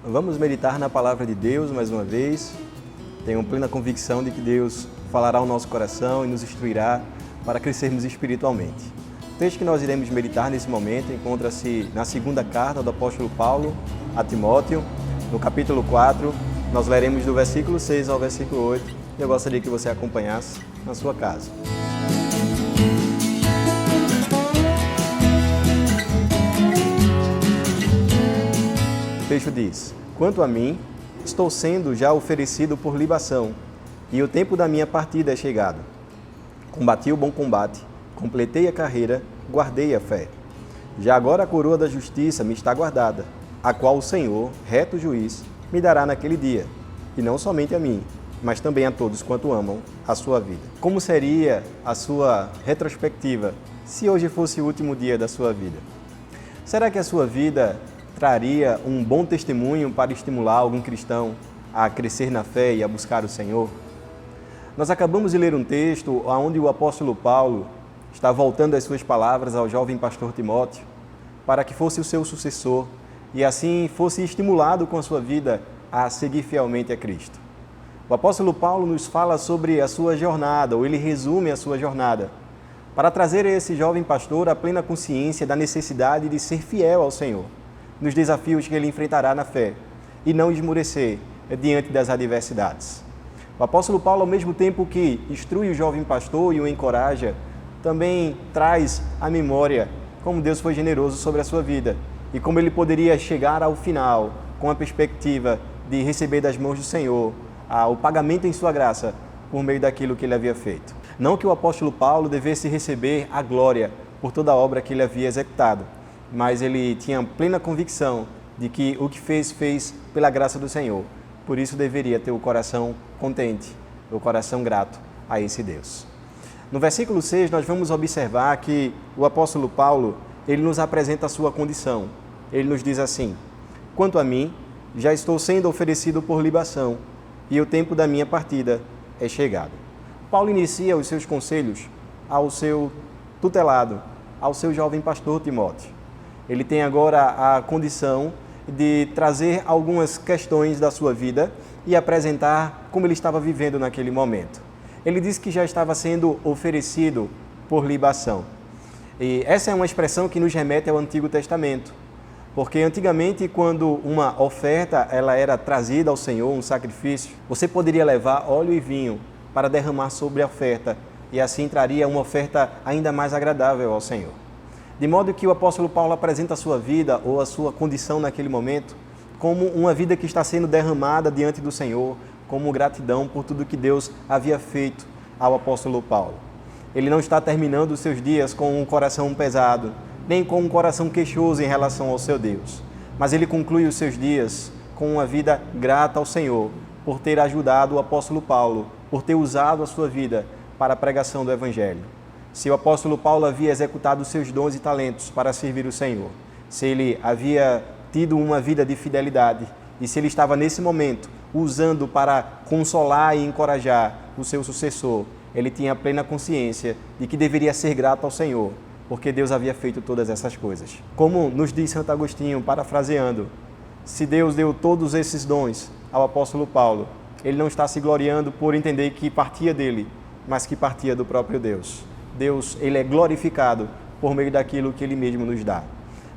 Vamos meditar na palavra de Deus mais uma vez. Tenho plena convicção de que Deus falará ao nosso coração e nos instruirá para crescermos espiritualmente. O texto que nós iremos meditar nesse momento encontra-se na segunda carta do apóstolo Paulo a Timóteo, no capítulo 4. Nós leremos do versículo 6 ao versículo 8 e eu gostaria que você acompanhasse na sua casa. O texto diz: quanto a mim, estou sendo já oferecido por libação, e o tempo da minha partida é chegado. Combati o bom combate, completei a carreira, guardei a fé. Já agora a coroa da justiça me está guardada, a qual o Senhor, reto juiz, me dará naquele dia, e não somente a mim, mas também a todos quanto amam a sua vida. Como seria a sua retrospectiva se hoje fosse o último dia da sua vida? Será que a sua vida traria um bom testemunho para estimular algum cristão a crescer na fé e a buscar o Senhor? Nós acabamos de ler um texto onde o apóstolo Paulo está voltando as suas palavras ao jovem pastor Timóteo para que fosse o seu sucessor e assim fosse estimulado com a sua vida a seguir fielmente a Cristo. O apóstolo Paulo nos fala sobre a sua jornada, ou ele resume a sua jornada, para trazer a esse jovem pastor a plena consciência da necessidade de ser fiel ao Senhor, nos desafios que ele enfrentará na fé, e não esmorecer diante das adversidades. O apóstolo Paulo, ao mesmo tempo que instrui o jovem pastor e o encoraja, também traz à memória como Deus foi generoso sobre a sua vida e como ele poderia chegar ao final com a perspectiva de receber das mãos do Senhor o pagamento em sua graça por meio daquilo que ele havia feito. Não que o apóstolo Paulo devesse receber a glória por toda a obra que ele havia executado, mas ele tinha plena convicção de que o que fez pela graça do Senhor. Por isso deveria ter o coração contente, o coração grato a esse Deus. No versículo 6 nós vamos observar que o apóstolo Paulo, ele nos apresenta a sua condição. Ele nos diz assim: quanto a mim, já estou sendo oferecido por libação, e o tempo da minha partida é chegado. Paulo inicia os seus conselhos ao seu tutelado, ao seu jovem pastor Timóteo. Ele tem agora a condição de trazer algumas questões da sua vida e apresentar como ele estava vivendo naquele momento. Ele diz que já estava sendo oferecido por libação. E essa é uma expressão que nos remete ao Antigo Testamento, porque antigamente, quando uma oferta ela era trazida ao Senhor, um sacrifício, você poderia levar óleo e vinho para derramar sobre a oferta e assim traria uma oferta ainda mais agradável ao Senhor. De modo que o apóstolo Paulo apresenta a sua vida ou a sua condição naquele momento como uma vida que está sendo derramada diante do Senhor, como gratidão por tudo que Deus havia feito ao apóstolo Paulo. Ele não está terminando os seus dias com um coração pesado, nem com um coração queixoso em relação ao seu Deus, mas ele conclui os seus dias com uma vida grata ao Senhor por ter ajudado o apóstolo Paulo, por ter usado a sua vida para a pregação do Evangelho. Se o apóstolo Paulo havia executado os seus dons e talentos para servir o Senhor, se ele havia tido uma vida de fidelidade e se ele estava nesse momento usando para consolar e encorajar o seu sucessor, ele tinha plena consciência de que deveria ser grato ao Senhor, porque Deus havia feito todas essas coisas. Como nos diz Santo Agostinho, parafraseando, se Deus deu todos esses dons ao apóstolo Paulo, ele não está se gloriando por entender que partia dele, mas que partia do próprio Deus. Deus, ele é glorificado por meio daquilo que ele mesmo nos dá.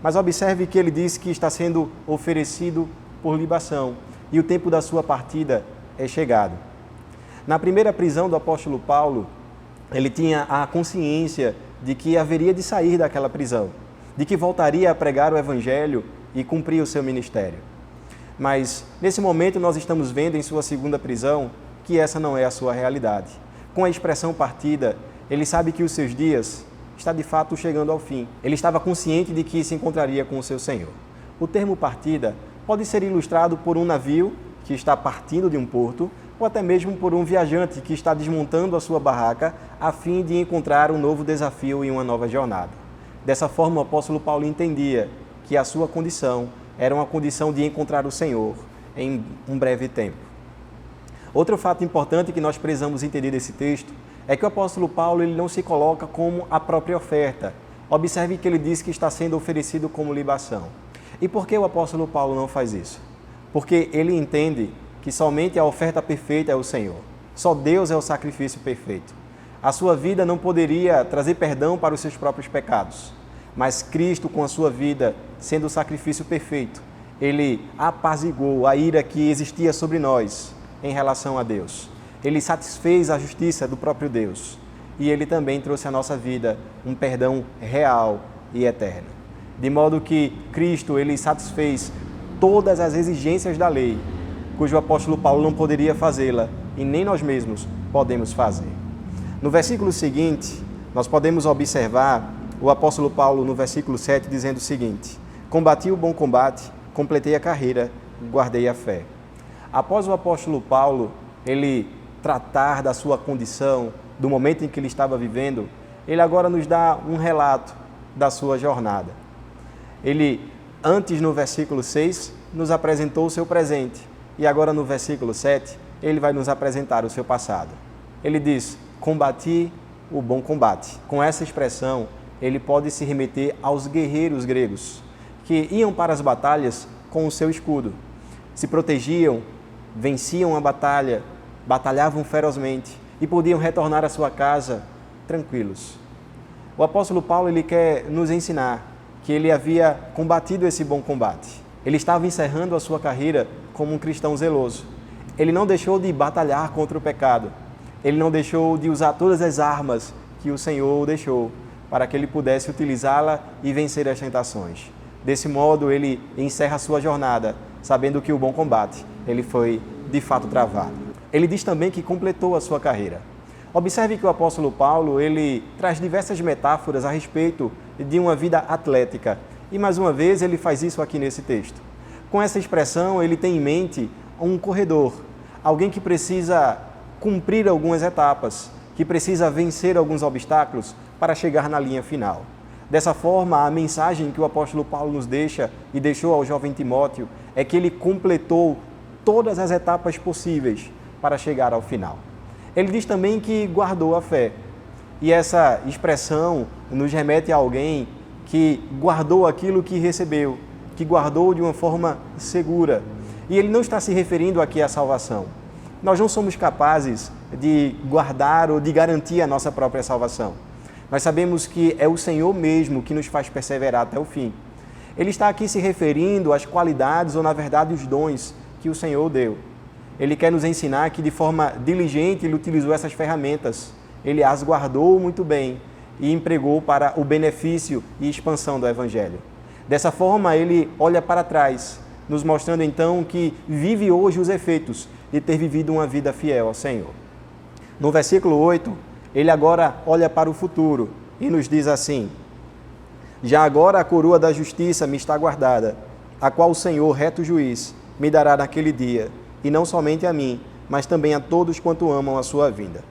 Mas observe que ele diz que está sendo oferecido por libação e o tempo da sua partida é chegado. Na primeira prisão do apóstolo Paulo, ele tinha a consciência de que haveria de sair daquela prisão, de que voltaria a pregar o Evangelho e cumprir o seu ministério. Mas nesse momento nós estamos vendo em sua segunda prisão que essa não é a sua realidade. Com a expressão partida, ele sabe que os seus dias está de fato chegando ao fim. Ele estava consciente de que se encontraria com o seu Senhor. O termo partida pode ser ilustrado por um navio que está partindo de um porto ou até mesmo por um viajante que está desmontando a sua barraca a fim de encontrar um novo desafio e uma nova jornada. Dessa forma, o apóstolo Paulo entendia que a sua condição era uma condição de encontrar o Senhor em um breve tempo. Outro fato importante que nós precisamos entender desse texto é que o apóstolo Paulo ele não se coloca como a própria oferta. Observe que ele diz que está sendo oferecido como libação. E por que o apóstolo Paulo não faz isso? porque ele entende que somente a oferta perfeita é o Senhor. Só Deus é o sacrifício perfeito. A sua vida não poderia trazer perdão para os seus próprios pecados, mas Cristo, com a sua vida, sendo o sacrifício perfeito, ele apaziguou a ira que existia sobre nós em relação a Deus. Ele satisfez a justiça do próprio Deus e ele também trouxe à nossa vida um perdão real e eterno. De modo que Cristo, ele satisfez todas as exigências da lei, cujo apóstolo Paulo não poderia fazê-la e nem nós mesmos podemos fazer. No versículo seguinte, nós podemos observar o apóstolo Paulo no versículo 7 dizendo o seguinte: combati o bom combate, completei a carreira, guardei a fé. Após o apóstolo Paulo, ele tratar da sua condição, do momento em que ele estava vivendo, ele agora nos dá um relato da sua jornada. Ele, antes no versículo 6, nos apresentou o seu presente e agora no versículo 7, ele vai nos apresentar o seu passado. Ele diz: combati o bom combate. Com essa expressão, ele pode se remeter aos guerreiros gregos, que iam para as batalhas com o seu escudo, se protegiam, venciam a batalha, batalhavam ferozmente e podiam retornar à sua casa tranquilos. O apóstolo Paulo, ele quer nos ensinar que ele havia combatido esse bom combate. Ele estava encerrando a sua carreira como um cristão zeloso. Ele não deixou de batalhar contra o pecado. Ele não deixou de usar todas as armas que o Senhor deixou para que ele pudesse utilizá-la e vencer as tentações. Desse modo, ele encerra a sua jornada, sabendo que o bom combate, ele foi de fato travado. Ele diz também que completou a sua carreira. Observe que o apóstolo Paulo, ele traz diversas metáforas a respeito de uma vida atlética. E mais uma vez, ele faz isso aqui nesse texto. Com essa expressão, ele tem em mente um corredor, alguém que precisa cumprir algumas etapas, que precisa vencer alguns obstáculos para chegar na linha final. Dessa forma, a mensagem que o apóstolo Paulo nos deixa e deixou ao jovem Timóteo é que ele completou todas as etapas possíveis para chegar ao final. Ele diz também que guardou a fé. E essa expressão nos remete a alguém que guardou aquilo que recebeu, que guardou de uma forma segura. E ele não está se referindo aqui à salvação. Nós não somos capazes de guardar ou de garantir a nossa própria salvação. Nós sabemos que é o Senhor mesmo que nos faz perseverar até o fim. Ele está aqui se referindo às qualidades ou, na verdade, os dons que o Senhor deu. Ele quer nos ensinar que, de forma diligente, ele utilizou essas ferramentas. Ele as guardou muito bem e empregou para o benefício e expansão do Evangelho. Dessa forma, ele olha para trás, nos mostrando então que vive hoje os efeitos de ter vivido uma vida fiel ao Senhor. No versículo 8, ele agora olha para o futuro e nos diz assim: já agora a coroa da justiça me está guardada, a qual o Senhor, reto juiz, me dará naquele dia, e não somente a mim, mas também a todos quanto amam a sua vinda.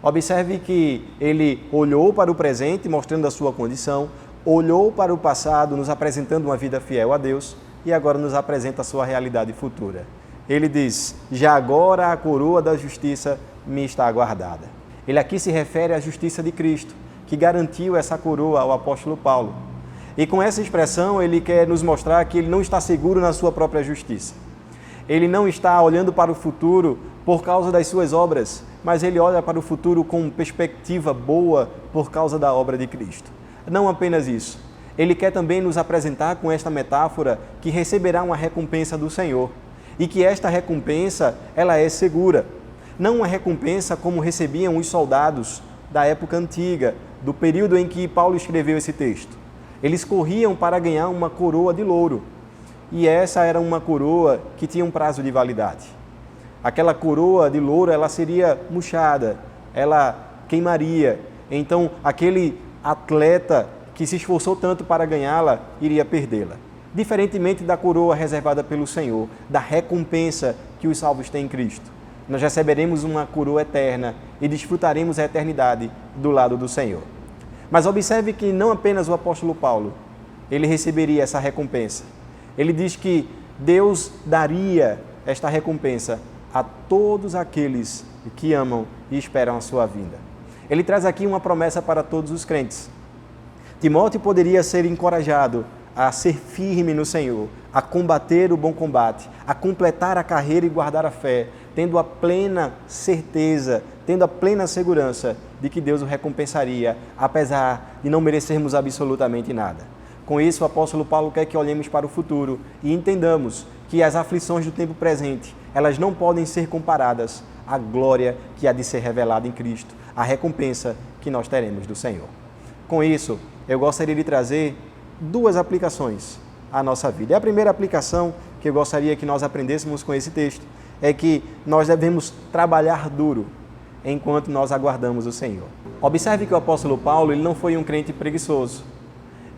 Observe que ele olhou para o presente, mostrando a sua condição, olhou para o passado, nos apresentando uma vida fiel a Deus, e agora nos apresenta a sua realidade futura. Ele diz: já agora a coroa da justiça me está guardada. Ele aqui se refere à justiça de Cristo, que garantiu essa coroa ao apóstolo Paulo. E com essa expressão ele quer nos mostrar que ele não está seguro na sua própria justiça. Ele não está olhando para o futuro por causa das suas obras, mas ele olha para o futuro com perspectiva boa por causa da obra de Cristo. Não apenas isso, ele quer também nos apresentar com esta metáfora que receberá uma recompensa do Senhor e que esta recompensa, ela é segura. Não uma recompensa como recebiam os soldados da época antiga, do período em que Paulo escreveu esse texto. Eles corriam para ganhar uma coroa de louro. E essa era uma coroa que tinha um prazo de validade. Aquela coroa de louro, ela seria murchada, ela queimaria. Então, aquele atleta que se esforçou tanto para ganhá-la, iria perdê-la. Diferentemente da coroa reservada pelo Senhor, da recompensa que os salvos têm em Cristo. Nós receberemos uma coroa eterna e desfrutaremos a eternidade do lado do Senhor. Mas observe que não apenas o apóstolo Paulo, ele receberia essa recompensa. Ele diz que Deus daria esta recompensa a todos aqueles que amam e esperam a sua vinda. Ele traz aqui uma promessa para todos os crentes. Timóteo poderia ser encorajado a ser firme no Senhor, a combater o bom combate, a completar a carreira e guardar a fé, tendo a plena certeza, tendo a plena segurança de que Deus o recompensaria, apesar de não merecermos absolutamente nada. Com isso, o apóstolo Paulo quer que olhemos para o futuro e entendamos que as aflições do tempo presente, elas não podem ser comparadas à glória que há de ser revelada em Cristo, a recompensa que nós teremos do Senhor. Com isso, eu gostaria de trazer duas aplicações à nossa vida. E a primeira aplicação que eu gostaria que nós aprendêssemos com esse texto é que nós devemos trabalhar duro enquanto nós aguardamos o Senhor. Observe que o apóstolo Paulo, ele não foi um crente preguiçoso.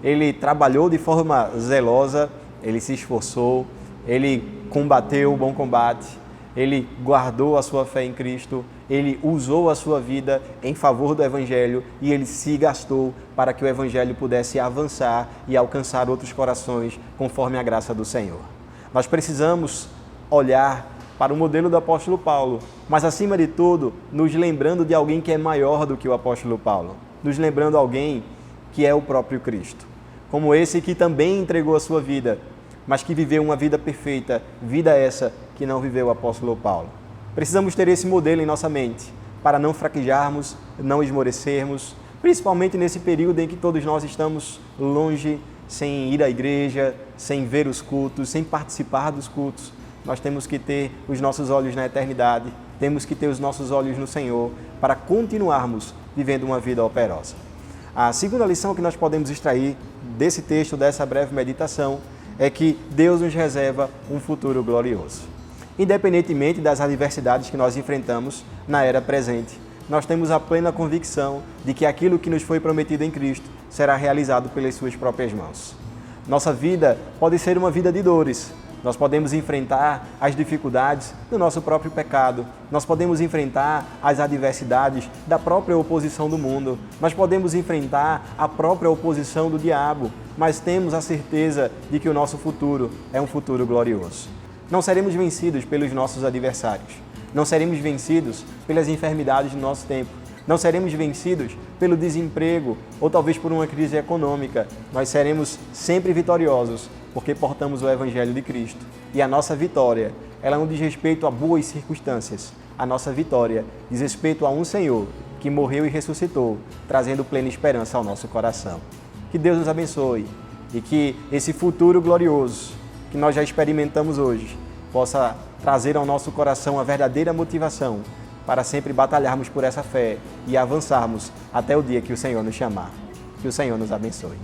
Ele trabalhou de forma zelosa, ele se esforçou, ele combateu o bom combate, ele guardou a sua fé em Cristo, ele usou a sua vida em favor do Evangelho e ele se gastou para que o Evangelho pudesse avançar e alcançar outros corações conforme a graça do Senhor. Nós precisamos olhar para o modelo do apóstolo Paulo, mas acima de tudo, nos lembrando de alguém que é maior do que o apóstolo Paulo, nos lembrando de alguém que é o próprio Cristo, como esse que também entregou a sua vida, mas que viveu uma vida perfeita, vida essa que não viveu o apóstolo Paulo. Precisamos ter esse modelo em nossa mente, para não fraquejarmos, não esmorecermos, principalmente nesse período em que todos nós estamos longe, sem ir à igreja, sem ver os cultos, sem participar dos cultos. Nós temos que ter os nossos olhos na eternidade, temos que ter os nossos olhos no Senhor, para continuarmos vivendo uma vida operosa. A segunda lição que nós podemos extrair desse texto, dessa breve meditação, é que Deus nos reserva um futuro glorioso. Independentemente das adversidades que nós enfrentamos na era presente, nós temos a plena convicção de que aquilo que nos foi prometido em Cristo será realizado pelas suas próprias mãos. Nossa vida pode ser uma vida de dores. Nós podemos enfrentar as dificuldades do nosso próprio pecado. Nós podemos enfrentar as adversidades da própria oposição do mundo. Nós podemos enfrentar a própria oposição do diabo. Mas temos a certeza de que o nosso futuro é um futuro glorioso. Não seremos vencidos pelos nossos adversários. Não seremos vencidos pelas enfermidades do nosso tempo. Não seremos vencidos pelo desemprego ou talvez por uma crise econômica. Nós seremos sempre vitoriosos porque portamos o Evangelho de Cristo. E a nossa vitória, ela não diz respeito a boas circunstâncias. A nossa vitória diz respeito a um Senhor que morreu e ressuscitou, trazendo plena esperança ao nosso coração. Que Deus nos abençoe e que esse futuro glorioso que nós já experimentamos hoje possa trazer ao nosso coração a verdadeira motivação para sempre batalharmos por essa fé e avançarmos até o dia que o Senhor nos chamar. Que o Senhor nos abençoe.